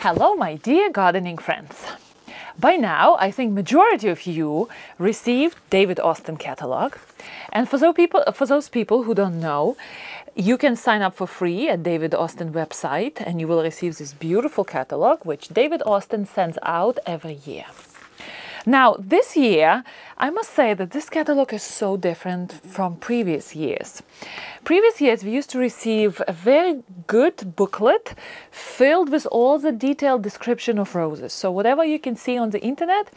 Hello, my dear gardening friends. By now, I think majority of you received David Austin catalog. And for those people who don't know, you can sign up for free at David Austin website and you will receive this beautiful catalog which David Austin sends out every year. Now, this year, I must say that this catalog is so different from previous years. Previous years, we used to receive a very good booklet filled with all the detailed description of roses. So whatever you can see on the internet,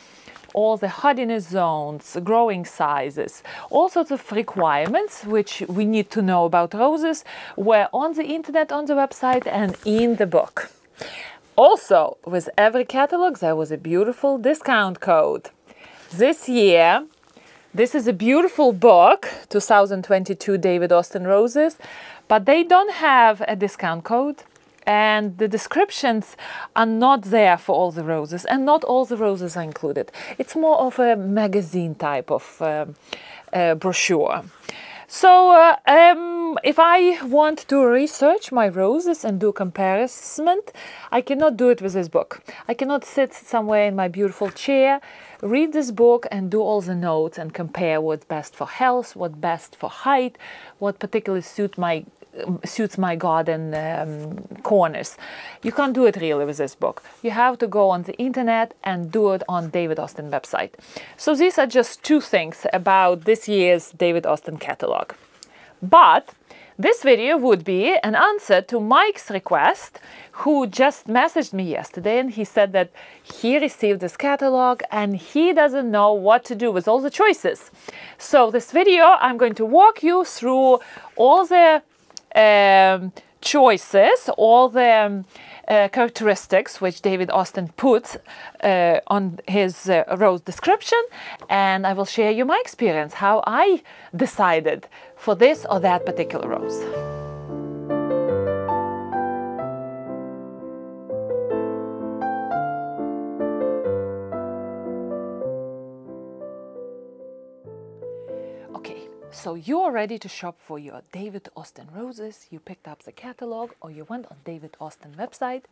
all the hardiness zones, growing sizes, all sorts of requirements which we need to know about roses were on the internet, on the website, and in the book. Also, with every catalog, there was a beautiful discount code. This year, this is a beautiful book, 2022 David Austin Roses, but they don't have a discount code and the descriptions are not there for all the roses and not all the roses are included. It's more of a magazine type of brochure. So if I want to research my roses and do comparison, I cannot do it with this book. I cannot sit somewhere in my beautiful chair, read this book and do all the notes and compare what's best for health, what's best for height, what particularly suits my garden corners. You can't do it really with this book. You have to go on the internet and do it on David Austin website. So these are just two things about this year's David Austin catalog. But this video would be an answer to Mike's request, who just messaged me yesterday and he said that he received this catalog and he doesn't know what to do with all the choices. So this video, I'm going to walk you through all the choices, all the characteristics which David Austin puts on his rose description, and I will share you my experience, how I decided for this or that particular rose. So you are ready to shop for your David Austin roses, you picked up the catalog or you went on David Austin website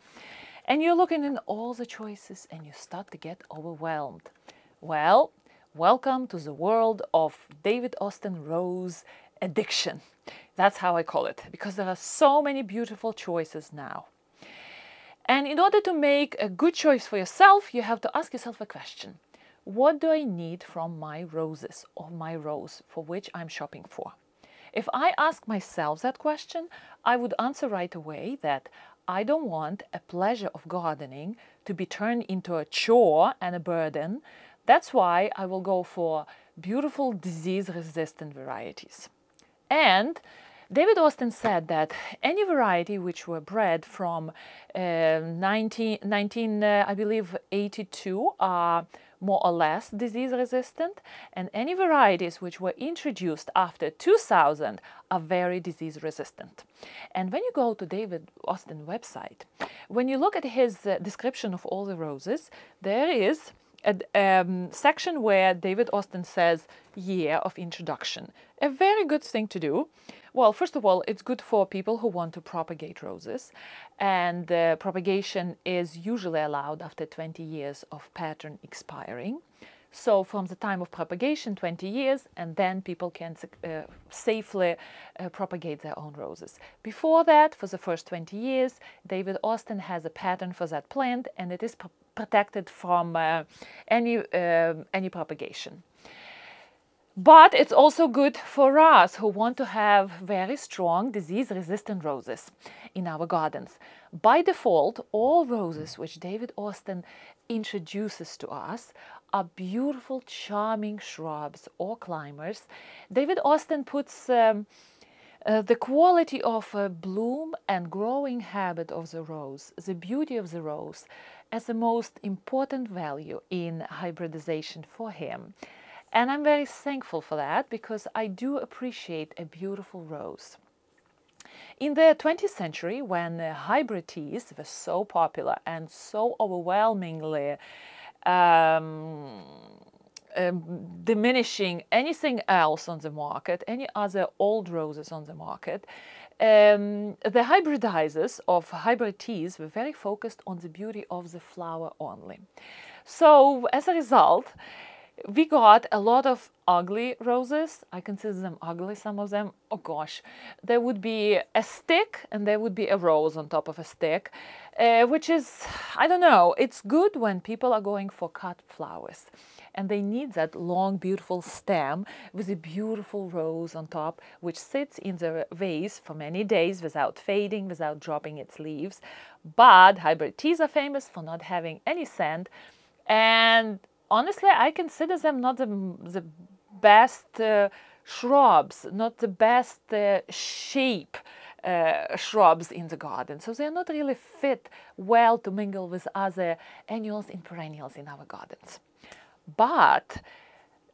and you're looking in all the choices and you start to get overwhelmed. Well, welcome to the world of David Austin rose addiction. That's how I call it, because there are so many beautiful choices now. And in order to make a good choice for yourself, you have to ask yourself a question. What do I need from my roses or my rose for which I'm shopping for? If I ask myself that question, I would answer right away that I don't want a pleasure of gardening to be turned into a chore and a burden. That's why I will go for beautiful disease-resistant varieties. And David Austin said that any variety which were bred from 1982 are more or less disease resistant, and any varieties which were introduced after 2000 are very disease resistant. And when you go to David Austin website, when you look at his description of all the roses, there is a section where David Austin says year of introduction. A very good thing to do. Well, first of all, it's good for people who want to propagate roses, and propagation is usually allowed after 20 years of pattern expiring. So from the time of propagation, 20 years, and then people can safely propagate their own roses. Before that, for the first 20 years, David Austin has a pattern for that plant, and it is protected from any propagation. But it's also good for us who want to have very strong disease-resistant roses in our gardens. By default, all roses which David Austin introduces to us are beautiful, charming shrubs or climbers. David Austin puts the quality of bloom and growing habit of the rose, the beauty of the rose, as the most important value in hybridization for him. And I'm very thankful for that, because I do appreciate a beautiful rose. In the 20th century, when hybrid teas were so popular and so overwhelmingly diminishing anything else on the market, any other old roses on the market, the hybridizers of hybrid teas were very focused on the beauty of the flower only. So as a result, we got a lot of ugly roses. I consider them ugly, some of them. Oh gosh, there would be a stick and there would be a rose on top of a stick, which is, I don't know, it's good when people are going for cut flowers. And they need that long, beautiful stem with a beautiful rose on top, which sits in the vase for many days without fading, without dropping its leaves. But hybrid teas are famous for not having any scent. And honestly, I consider them not the best shrubs, not the best shape shrubs in the garden. So they're not really fit well to mingle with other annuals and perennials in our gardens. But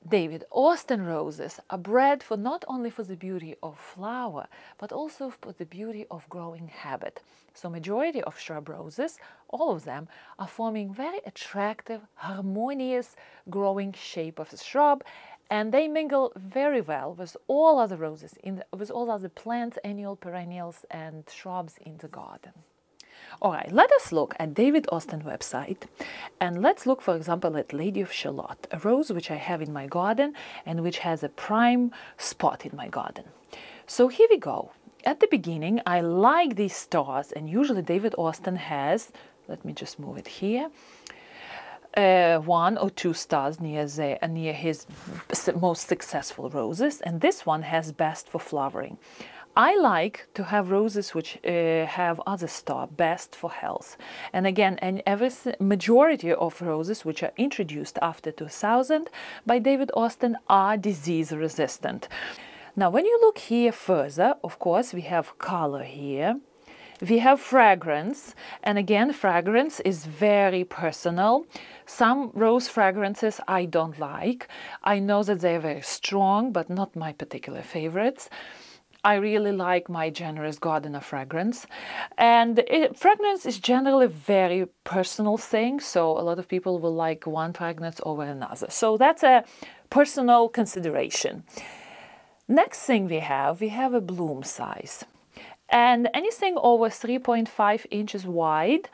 David Austin roses are bred for not only for the beauty of flower, but also for the beauty of growing habit. So majority of shrub roses, all of them, are forming very attractive, harmonious growing shape of the shrub, and they mingle very well with all other roses, with all other plants, annual, perennials, and shrubs in the garden. All right, let us look at David Austin website, and let's look, for example, at Lady of Shalott, a rose which I have in my garden and which has a prime spot in my garden. So here we go. At the beginning, I like these stars, and usually David Austin has, let me just move it here, 1 or 2 stars near his most successful roses, and this one has best for flowering. I like to have roses which have other star, best for health. And again, majority of roses which are introduced after 2000 by David Austin are disease resistant. Now, when you look here further, of course, we have color here. We have fragrance, and again, fragrance is very personal. Some rose fragrances I don't like. I know that they're very strong, but not my particular favorites. I really like my generous gardener fragrance, and fragrance is generally a very personal thing, so a lot of people will like one fragrance over another. So that's a personal consideration. Next thing we have a bloom size, and anything over 3.5 inches wide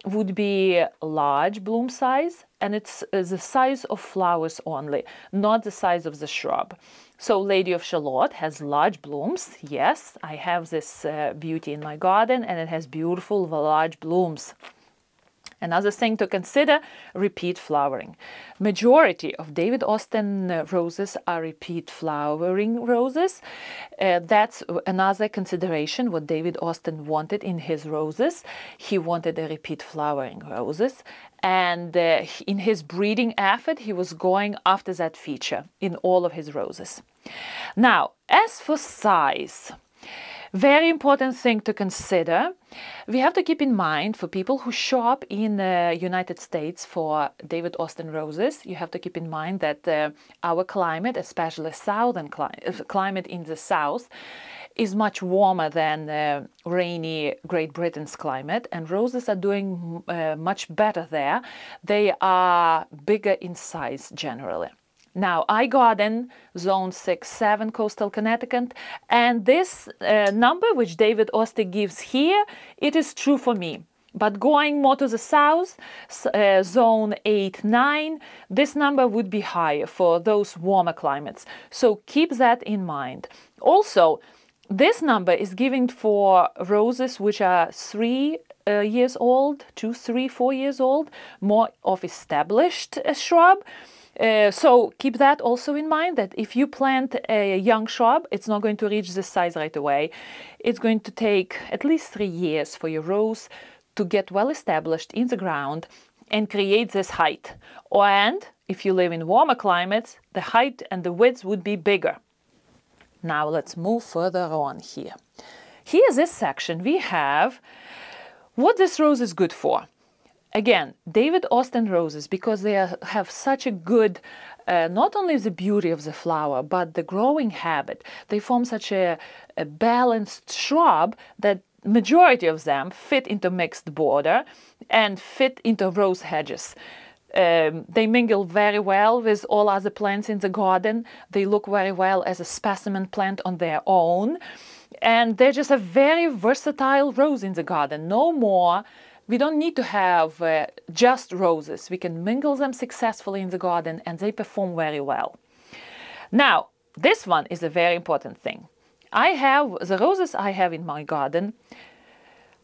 would be large bloom size, and it's the size of flowers only, not the size of the shrub. So Lady of Shalott has large blooms. Yes, I have this beauty in my garden, and it has beautiful large blooms. Another thing to consider, repeat flowering. Majority of David Austin roses are repeat flowering roses. That's another consideration what David Austin wanted in his roses. He wanted a repeat flowering roses. And in his breeding effort, he was going after that feature in all of his roses. Now, as for size, very important thing to consider. We have to keep in mind for people who shop in the United States for David Austin roses, you have to keep in mind that our climate, especially southern climate in the south, is much warmer than rainy Great Britain's climate, and roses are doing much better there. They are bigger in size generally. Now, I garden zone 6-7 coastal Connecticut, and this number which David Austin gives here, it is true for me. But going more to the south, zone 8-9, this number would be higher for those warmer climates. So keep that in mind. Also, this number is given for roses which are 3 years old, 2, 3, 4 years old, more of established shrub. So keep that also in mind, that if you plant a young shrub, it's not going to reach this size right away. It's going to take at least 3 years for your rose to get well established in the ground and create this height. And if you live in warmer climates, the height and the width would be bigger. Now let's move further on here. Here, this section, we have what this rose is good for. Again, David Austin roses, because they have such a good, not only the beauty of the flower, but the growing habit. They form such a balanced shrub that majority of them fit into mixed border and fit into rose hedges. They mingle very well with all other plants in the garden. They look very well as a specimen plant on their own. And they're just a very versatile rose in the garden. No more. We don't need to have just roses. We can mingle them successfully in the garden and they perform very well. Now, this one is a very important thing. The roses I have in my garden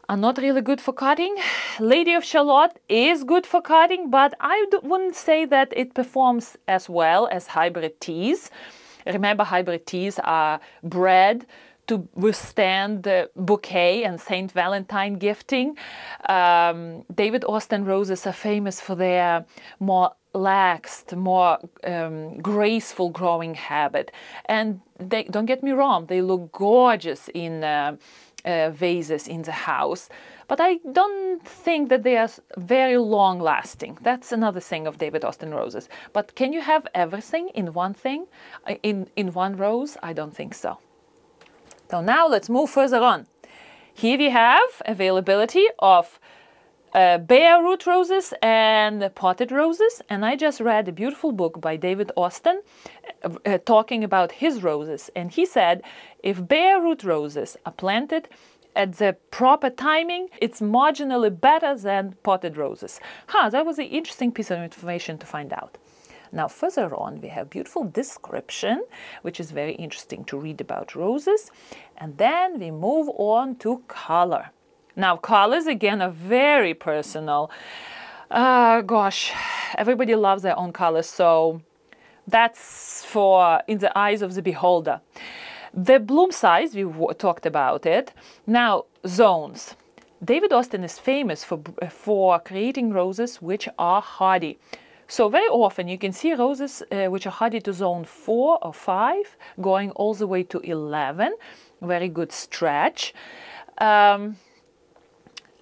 are not really good for cutting. Lady of Shalott is good for cutting, but I wouldn't say that it performs as well as hybrid teas. Remember, hybrid teas are bred to withstand the bouquet and St. Valentine gifting. David Austin roses are famous for their more laxed, more graceful growing habit. And they, don't get me wrong, they look gorgeous in vases in the house, but I don't think that they are very long lasting. That's another thing of David Austin roses. But can you have everything in one thing, in one rose? I don't think so. So now let's move further on. Here we have availability of bare root roses and potted roses, and I just read a beautiful book by David Austin talking about his roses, and he said if bare root roses are planted at the proper timing, it's marginally better than potted roses. That was an interesting piece of information to find out. Now further on we have beautiful description, which is very interesting to read about roses, and then we move on to color. Now, colors, again, are very personal. Gosh, everybody loves their own colors, so that's for in the eyes of the beholder. The bloom size, we talked about it. Now, zones. David Austin is famous for creating roses which are hardy. So very often you can see roses which are hardy to zone 4 or 5, going all the way to 11. Very good stretch.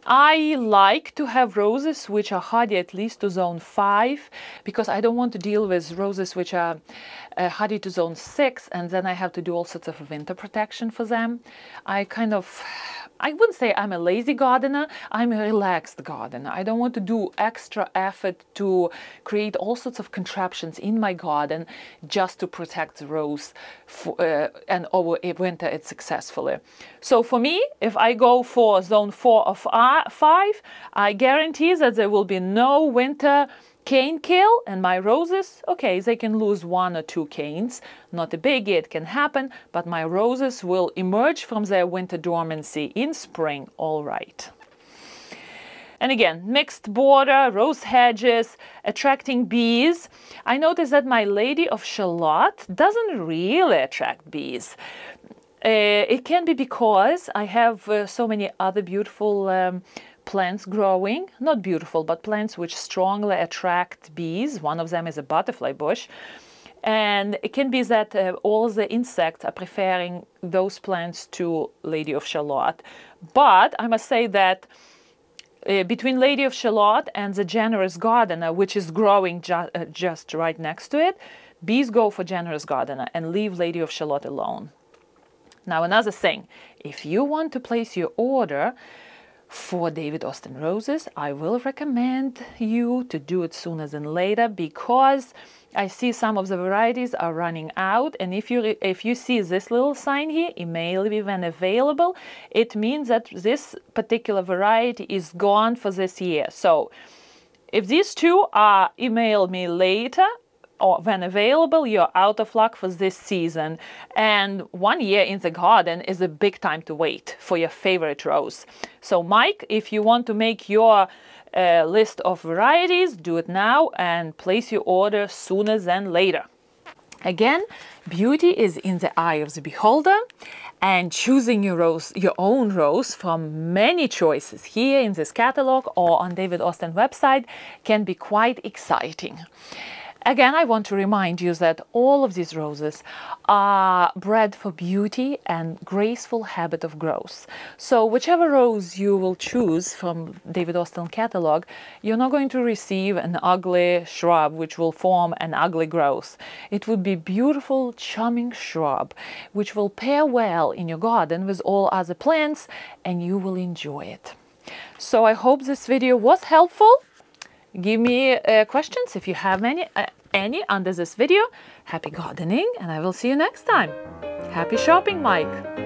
I like to have roses which are hardy at least to zone 5, because I don't want to deal with roses which are hardy to zone 6, and then I have to do all sorts of winter protection for them. I wouldn't say I'm a lazy gardener, I'm a relaxed gardener. I don't want to do extra effort to create all sorts of contraptions in my garden just to protect the rose and over winter it successfully. So for me, if I go for zone 4 of 5, I guarantee that there will be no winter cane kill, and my roses, okay, they can lose 1 or 2 canes, not a biggie, it can happen, but my roses will emerge from their winter dormancy in spring all right. And again, mixed border, rose hedges, attracting bees. I noticed that my Lady of Shalott doesn't really attract bees. It can be because I have so many other beautiful plants growing, not beautiful, but plants which strongly attract bees. One of them is a butterfly bush. And it can be that all the insects are preferring those plants to Lady of Shalott. But I must say that between Lady of Shalott and the Generous Gardener, which is growing just right next to it, bees go for Generous Gardener and leave Lady of Shalott alone. Now another thing, if you want to place your order for David Austin roses, I will recommend you to do it sooner than later, because I see some of the varieties are running out, and if you see this little sign here, email me when available, it means that this particular variety is gone for this year. So if these two are email me later or when available, you're out of luck for this season. And 1 year in the garden is a big time to wait for your favorite rose. So Mike, if you want to make your list of varieties, do it now and place your order sooner than later. Again, beauty is in the eye of the beholder, and choosing your own rose from many choices here in this catalog or on David Austin website can be quite exciting. Again, I want to remind you that all of these roses are bred for beauty and graceful habit of growth. So whichever rose you will choose from David Austin catalog, you're not going to receive an ugly shrub which will form an ugly growth. It would be beautiful, charming shrub which will pair well in your garden with all other plants, and you will enjoy it. So I hope this video was helpful. Give me questions if you have any under this video. Happy gardening, and I will see you next time. Happy shopping, Mike.